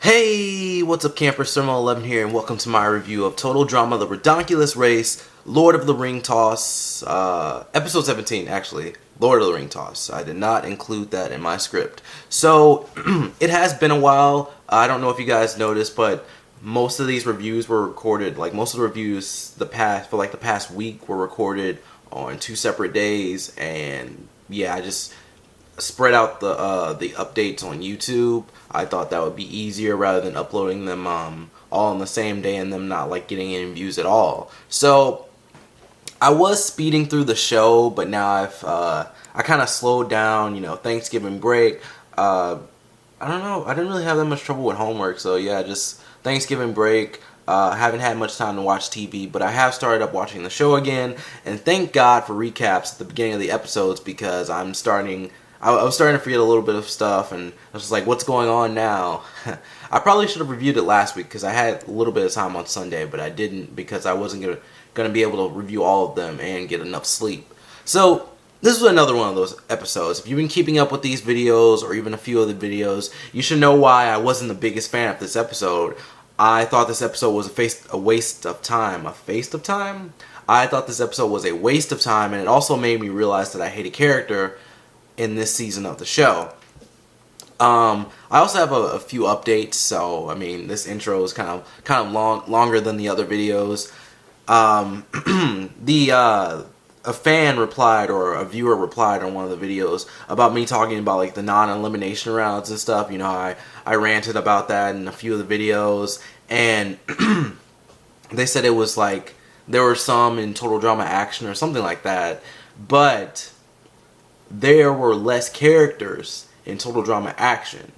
Hey, what's up campers, Thermal11 here, and welcome to my review of Total Drama, The Ridonculous Race, Lord of the Ring Toss, episode 17 actually, Lord of the Ring Toss. I did not include that in my script. So, it has been a while. I don't know if you guys noticed, but most of these reviews were recorded, like most of the reviews the past week were recorded on 2 separate days, and yeah, I just spread out the updates on YouTube. I thought that would be easier rather than uploading them all on the same day and them not like getting any views at all. So I was speeding through the show, but now I kind of slowed down. You know, Thanksgiving break. I don't know. I didn't really have that much trouble with homework, so yeah, just Thanksgiving break. Haven't had much time to watch TV, but I have started up watching the show again, and thank God for recaps at the beginning of the episodes because I was starting to forget a little bit of stuff, and I was just like, what's going on now? I probably should have reviewed it last week because I had a little bit of time on Sunday, but I didn't because I wasn't going to be able to review all of them and get enough sleep. So this was another one of those episodes. If you've been keeping up with these videos or even a few of the videos, you should know why I wasn't the biggest fan of this episode. I thought this episode was a waste of time. A waste of time? I thought this episode was a waste of time, and it also made me realize that I hate a character in this season of the show. I also have a few updates, so I mean this intro is kind of longer than the other videos. A fan replied, or a viewer replied on one of the videos about me talking about like the non-elimination rounds and stuff. You know, I ranted about that in a few of the videos, and they said it was like there were some in Total Drama Action or something like that, but there were less characters in Total Drama Action.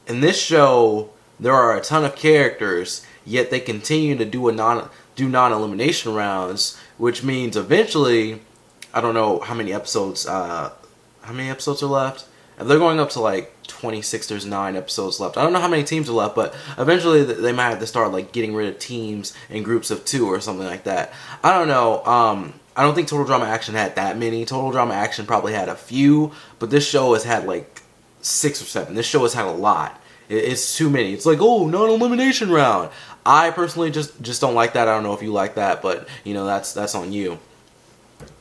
In this show, there are a ton of characters, yet they continue to do non-elimination rounds, which means eventually, I don't know how many episodes are left. If they're going up to like 26, there's 9 episodes left. I don't know how many teams are left, but eventually they might have to start like getting rid of teams in groups of 2 or something like that. I don't know. I don't think Total Drama Action had that many. Total Drama Action probably had a few, but this show has had like 6 or 7. This show has had a lot. It's too many. It's like, oh, non-elimination round. I personally just don't like that. I don't know if you like that, but you know, that's on you.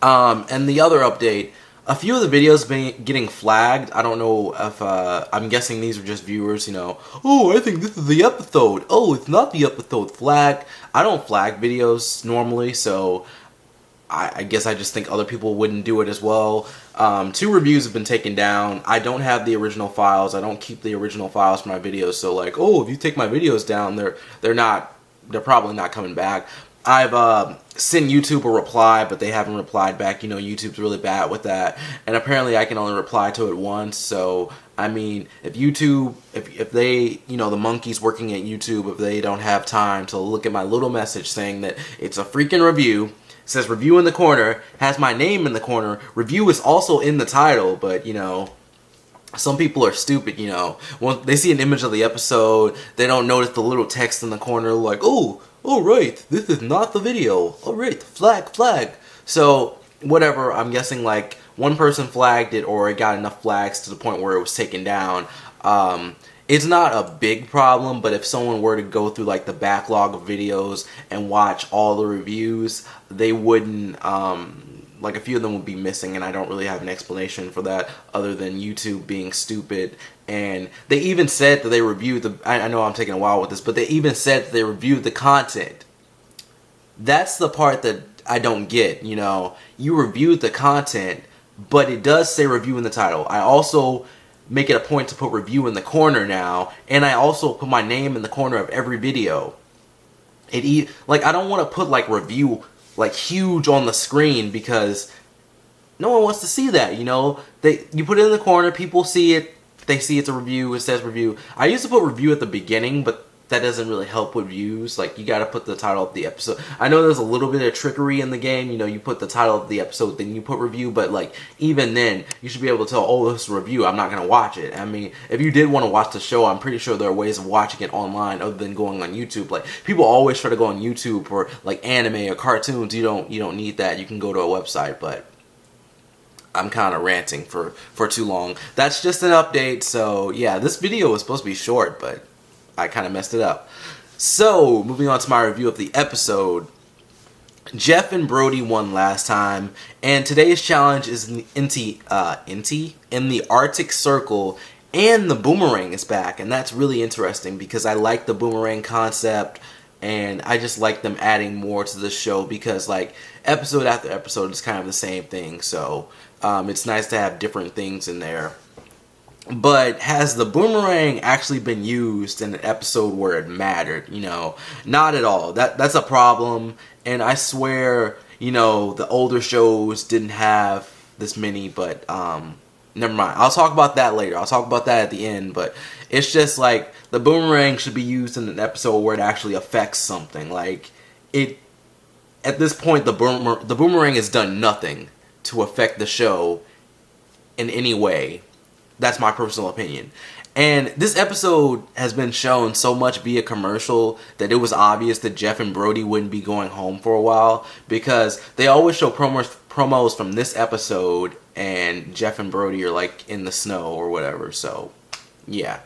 And the other update, a few of the videos been getting flagged. I don't know if I'm guessing these are just viewers, you know. Oh, I think this is the episode. Oh, it's not the episode. Flag. I don't flag videos normally, so I guess I just think other people wouldn't do it as well. 2 reviews have been taken down. I don't have the original files. I don't keep the original files for my videos. So like, oh, if you take my videos down, they're probably not coming back. I've sent YouTube a reply, but they haven't replied back. You know, YouTube's really bad with that. And apparently I can only reply to it once. So, I mean, if YouTube, if they, you know, the monkeys working at YouTube, if they don't have time to look at my little message saying that it's a freaking review, says review in the corner, has my name in the corner, review is also in the title, but you know, some people are stupid, you know. When they see an image of the episode, they don't notice the little text in the corner like, oh right, this is not the video. Alright, flag. So, whatever, I'm guessing like one person flagged it or it got enough flags to the point where it was taken down. It's not a big problem, but if someone were to go through like the backlog of videos and watch all the reviews, they wouldn't, like a few of them would be missing, and I don't really have an explanation for that other than YouTube being stupid. And they even said that they reviewed I know I'm taking a while with this, but they even said that they reviewed the content. That's the part that I don't get, you know. You reviewed the content, but it does say review in the title. I also make it a point to put review in the corner now, and I also put my name in the corner of every video. Like, I don't want to put like review like huge on the screen because no one wants to see that, you know. You put it in the corner, people see it, they see it's a review, it says review. I used to put review at the beginning, but that doesn't really help with views. Like, you gotta put the title of the episode. I know there's a little bit of trickery in the game, you know, you put the title of the episode, then you put review, but like, even then, you should be able to tell, oh, this is a review, I'm not gonna watch it. I mean, if you did want to watch the show, I'm pretty sure there are ways of watching it online other than going on YouTube. Like, people always try to go on YouTube for like anime or cartoons. You don't need that. You can go to a website, but I'm kind of ranting for too long. That's just an update, so yeah, this video was supposed to be short, but I kind of messed it up. So, moving on to my review of the episode. Jeff and Brody won last time, and today's challenge is in the Arctic Circle, and the boomerang is back, and that's really interesting because I like the boomerang concept, and I just like them adding more to the show because like episode after episode is kind of the same thing, so it's nice to have different things in there. But has the boomerang actually been used in an episode where it mattered? You know, not at all. That's a problem. And I swear, you know, the older shows didn't have this many, but never mind. I'll talk about that later. I'll talk about that at the end. But it's just like the boomerang should be used in an episode where it actually affects something. Like it, at this point, the boomerang has done nothing to affect the show in any way. That's my personal opinion. And this episode has been shown so much via commercial that it was obvious that Jeff and Brody wouldn't be going home for a while because they always show promos from this episode and Jeff and Brody are like in the snow or whatever. So, yeah.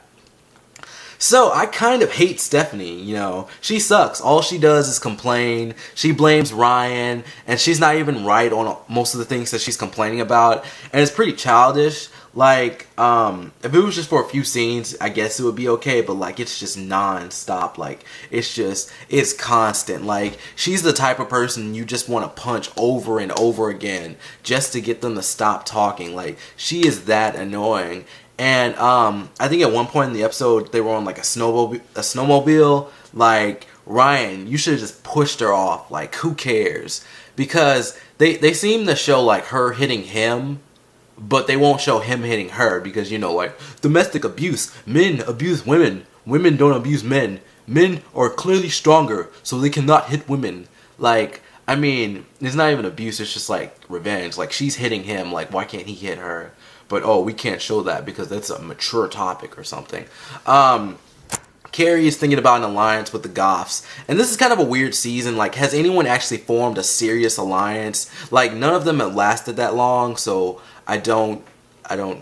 So, I kind of hate Stephanie, you know. She sucks. All she does is complain. She blames Ryan, and she's not even right on most of the things that she's complaining about. And it's pretty childish. Like, if it was just for a few scenes, I guess it would be okay, but, like, it's just non-stop. Like, it's constant. Like, she's the type of person you just want to punch over and over again just to get them to stop talking. Like, she is that annoying. And I think at one point in the episode, they were on like a snowmobile. Like, Ryan, you should have just pushed her off. Like, who cares? Because they seem to show like her hitting him, but they won't show him hitting her because, you know, like domestic abuse. Men abuse women. Women don't abuse men. Men are clearly stronger, so they cannot hit women. Like, I mean, it's not even abuse. It's just like revenge. Like, she's hitting him. Like, why can't he hit her? But, oh, we can't show that because that's a mature topic or something. Carrie is thinking about an alliance with the Goths. And this is kind of a weird season. Like, has anyone actually formed a serious alliance? Like, none of them have lasted that long. So, I don't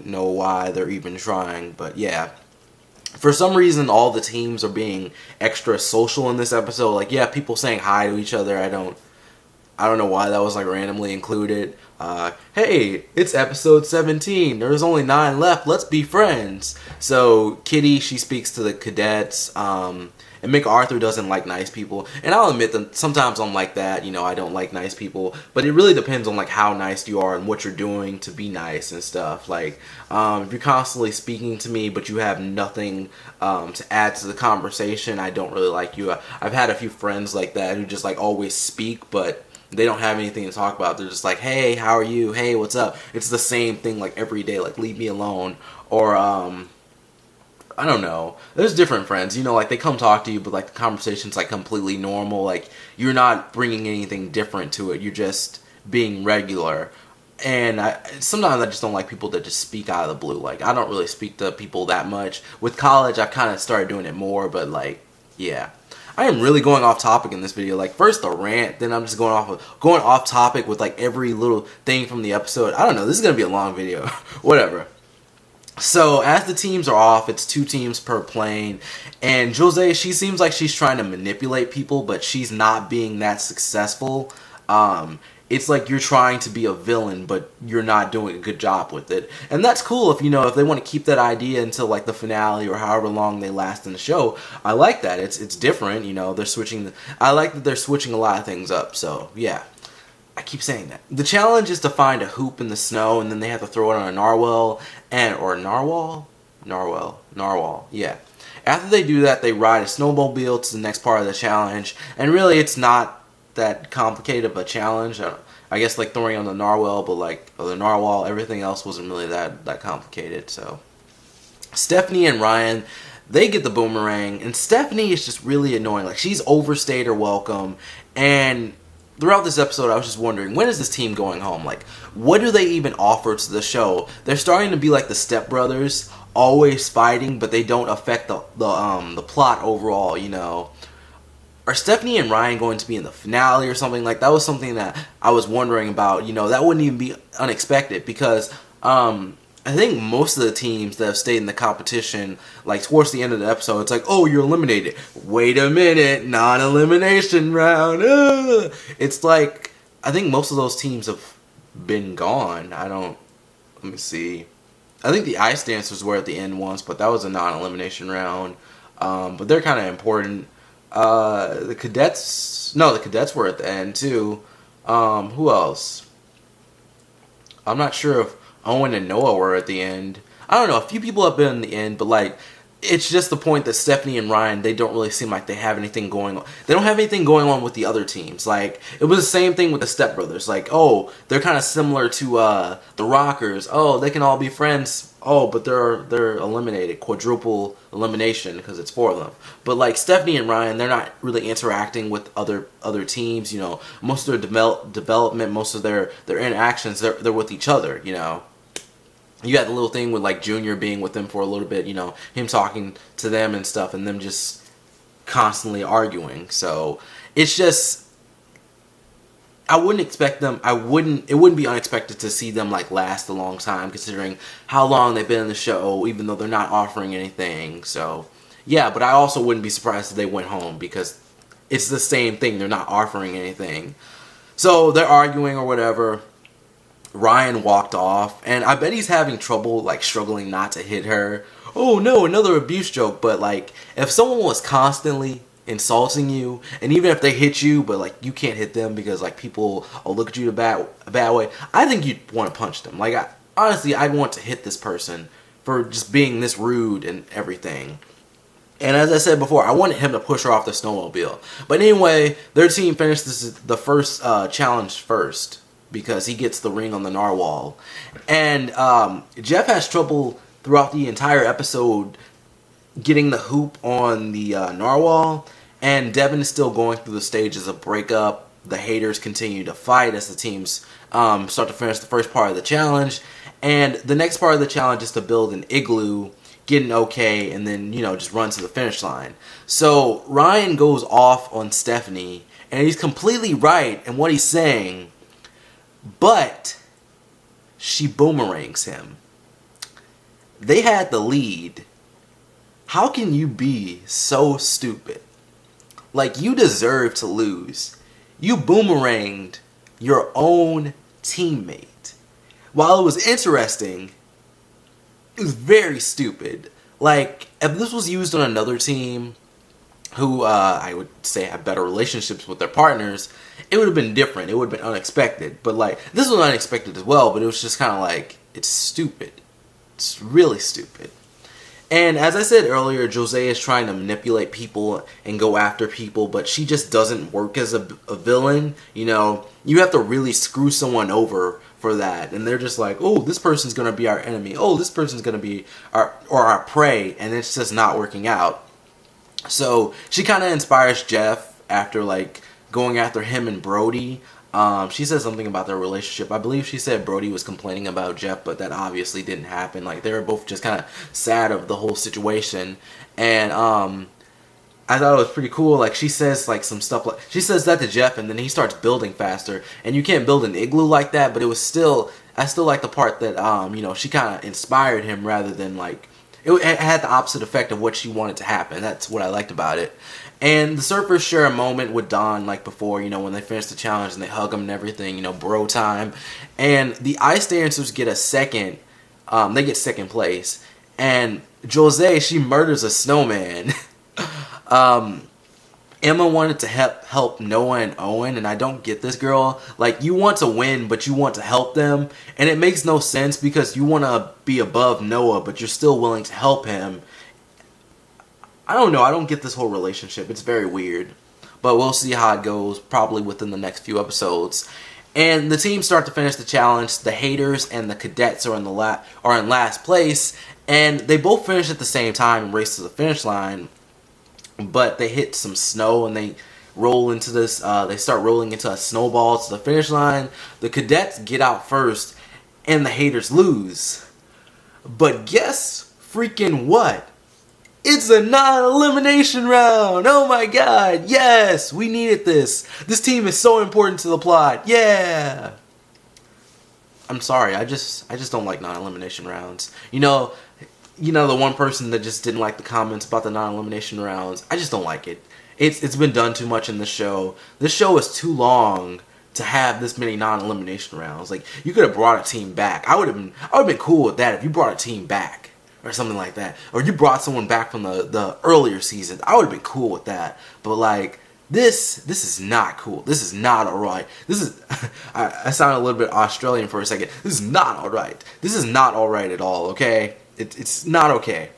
know why they're even trying. But, yeah. For some reason, all the teams are being extra social in this episode. Like, yeah, people saying hi to each other. I don't know why that was, like, randomly included. Hey, it's episode 17. There's only 9 left. Let's be friends. So, Kitty, she speaks to the cadets. And MacArthur doesn't like nice people. And I'll admit that sometimes I'm like that. You know, I don't like nice people. But it really depends on, like, how nice you are and what you're doing to be nice and stuff. Like, if you're constantly speaking to me, but you have nothing to add to the conversation, I don't really like you. I've had a few friends like that who just, like, always speak, but they don't have anything to talk about. They're just like, hey, how are you? Hey, what's up? It's the same thing like every day. Like, leave me alone. Or, I don't know. There's different friends. You know, like, they come talk to you, but, like, the conversation's, like, completely normal. Like, you're not bringing anything different to it. You're just being regular. And sometimes I just don't like people that just speak out of the blue. Like, I don't really speak to people that much. With college, I've kind of started doing it more, but, like, yeah. I am really going off topic in this video. Like, first the rant, then I'm just going off topic with like every little thing from the episode. I don't know. This is gonna be a long video. Whatever. So as the teams are off, it's 2 teams per plane, and Jose, she seems like she's trying to manipulate people, but she's not being that successful. It's like you're trying to be a villain, but you're not doing a good job with it. And that's cool if, you know, if they want to keep that idea until, like, the finale or however long they last in the show. I like that. It's different, you know. They're switching. I like that they're switching a lot of things up. So, yeah. I keep saying that. The challenge is to find a hoop in the snow, and then they have to throw it on a narwhal. Narwhal. Yeah. After they do that, they ride a snowmobile to the next part of the challenge. And really, it's not that complicated of a challenge. I guess like throwing on the narwhal, but like the narwhal, everything else wasn't really that complicated. So Stephanie and Ryan, they get the boomerang, and Stephanie is just really annoying. Like, she's overstayed her welcome, and throughout this episode I was just wondering, when is this team going home? Like, what do they even offer to the show? They're starting to be like the Step Brothers, always fighting, but they don't affect the plot overall, you know. Are Stephanie and Ryan going to be in the finale or something? Like, that was something that I was wondering about. You know, that wouldn't even be unexpected because I think most of the teams that have stayed in the competition, like towards the end of the episode, it's like, oh, you're eliminated. Wait a minute, non-elimination round. It's like, I think most of those teams have been gone. Let me see. I think the Ice Dancers were at the end once, but that was a non-elimination round. But they're kind of important. The Cadets were at the end too. Who else? I'm not sure if Owen and Noah were at the end. I don't know. A few people have been in the end, but like, it's just the point that Stephanie and Ryan, they don't really seem like they have anything going on. They don't have anything going on with the other teams. Like, it was the same thing with the Step Brothers. Like, oh, they're kind of similar to the Rockers. Oh, they can all be friends. Oh, but they're eliminated. Quadruple elimination because it's 4 of them. But like Stephanie and Ryan, they're not really interacting with other teams. You know, most of their development, most of their interactions, they're with each other. You know. You got the little thing with like Junior being with them for a little bit, you know, him talking to them and stuff, and them just constantly arguing. So it's just, I wouldn't expect them. It wouldn't be unexpected to see them like last a long time, considering how long they've been in the show, even though they're not offering anything. So yeah, but I also wouldn't be surprised if they went home because it's the same thing. They're not offering anything. So they're arguing or whatever. Ryan walked off, and I bet he's having trouble, like, struggling not to hit her. Oh no, another abuse joke. But like, if someone was constantly insulting you, and even if they hit you, but like you can't hit them because like people will look at you a bad way, I think you'd want to punch them. Like, honestly, I'd want to hit this person for just being this rude and everything. And as I said before, I wanted him to push her off the snowmobile. But anyway, their team finished the first challenge first, because he gets the ring on the narwhal. And Jeff has trouble throughout the entire episode getting the hoop on the narwhal. And Devin is still going through the stages of breakup. The haters continue to fight as the teams start to finish the first part of the challenge. And the next part of the challenge is to build an igloo, get an okay, and then, you know, just run to the finish line. So Ryan goes off on Stephanie, and he's completely right in what he's saying. But she boomerangs him. They had the lead. How can you be so stupid? Like, you deserve to lose. You boomeranged your own teammate. While it was interesting, it was very stupid. Like, if this was used on another team who I would say have better relationships with their partners, it would have been different. It would have been unexpected. But like, this was unexpected as well, but it was just kind of like, it's stupid. It's really stupid. And as I said earlier, Jose is trying to manipulate people and go after people, but she just doesn't work as a villain. You know, you have to really screw someone over for that. And they're just like, oh, this person's going to be our enemy. Oh, this person's going to be our prey. And it's just not working out. So she kind of inspires Jeff after like going after him and Brody. She said something about their relationship. I believe she said Brody was complaining about Jeff, but that obviously didn't happen. Like, they were both just kind of sad of the whole situation. And I thought it was pretty cool. Like, she says like some stuff, like she says that to Jeff, and then he starts building faster. And you can't build an igloo like that, but I still like the part that you know, she kind of inspired him rather than like, it had the opposite effect of what she wanted to happen. That's what I liked about it. And the surfers share a moment with Don like before, you know, when they finish the challenge and they hug him and everything, you know, bro time. And the Ice Dancers get they get second place. And Jose, she murders a snowman. Emma wanted to help Noah and Owen, and I don't get this, girl. Like, you want to win, but you want to help them, and it makes no sense because you want to be above Noah, but you're still willing to help him. I don't know. I don't get this whole relationship. It's very weird, but we'll see how it goes probably within the next few episodes. And the teams start to finish the challenge. The haters and the cadets are in last place, and they both finish at the same time and race to the finish line. But they hit some snow and they roll into this. They start rolling into a snowball to the finish line. The cadets get out first, and the haters lose. But guess freaking what? It's a non-elimination round. Oh my god! Yes, we needed this. This team is so important to the plot. Yeah. I'm sorry. I just don't like non-elimination rounds. The one person that just didn't like the comments about the non-elimination rounds. I just don't like it. It's been done too much in the show. This show is too long to have this many non-elimination rounds. Like, you could have brought a team back. I would have been cool with that if you brought a team back or something like that, or you brought someone back from the earlier seasons. I would have been cool with that. But like, this is not cool. This is not alright. This is I sound a little bit Australian for a second. This is not alright. This is not alright at all. Okay, it's not okay.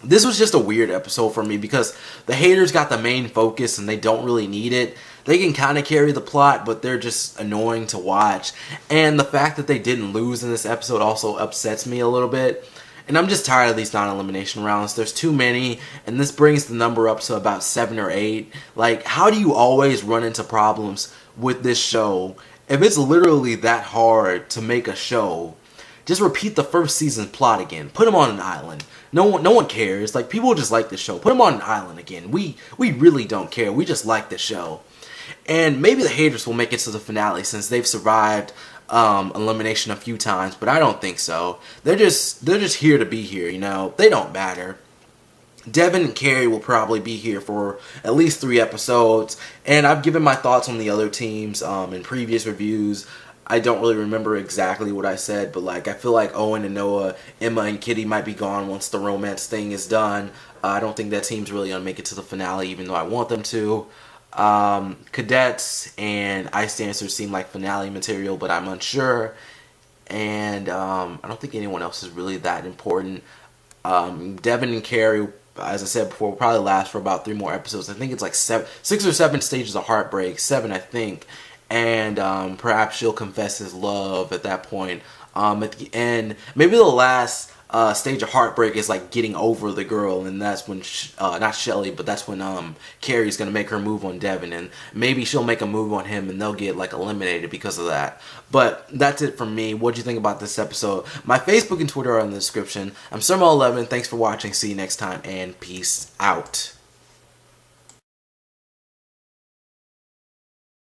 This was just a weird episode for me because the haters got the main focus and they don't really need it. They can kind of carry the plot, but they're just annoying to watch. And the fact that they didn't lose in this episode also upsets me a little bit. And I'm just tired of these non-elimination rounds. There's too many, and this brings the number up to about 7 or 8. Like, how do you always run into problems with this show? If it's literally that hard to make a show, just repeat the first season plot again. Put them on an island. No one cares. Like, people just like the show. Put them on an island again. We really don't care. We just like the show. And maybe the haters will make it to the finale since they've survived elimination a few times, but I don't think so. They're just here to be here, They don't matter. Devin and Carrie will probably be here for at least 3 episodes, and I've given my thoughts on the other teams in previous reviews. I don't really remember exactly what I said, but like, I feel like Owen and Noah, Emma and Kitty might be gone once the romance thing is done. I don't think that team's really gonna make it to the finale, even though I want them to. Cadets and Ice Dancers seem like finale material, but I'm unsure. And I don't think anyone else is really that important. Devin and Carrie, as I said before, will probably last for about 3 more episodes. I think it's like 6 or 7 stages of heartbreak. 7, I think. And perhaps she'll confess his love at that point. At the end, maybe the last stage of heartbreak is like getting over the girl, and that's when not Shelly, but that's when Carrie's gonna make her move on Devin, and maybe she'll make a move on him, and they'll get like eliminated because of that. But that's it from me. What'd you think about this episode? My Facebook and Twitter are in the description. I'm Sermo11. Thanks for watching. See you next time, and peace out.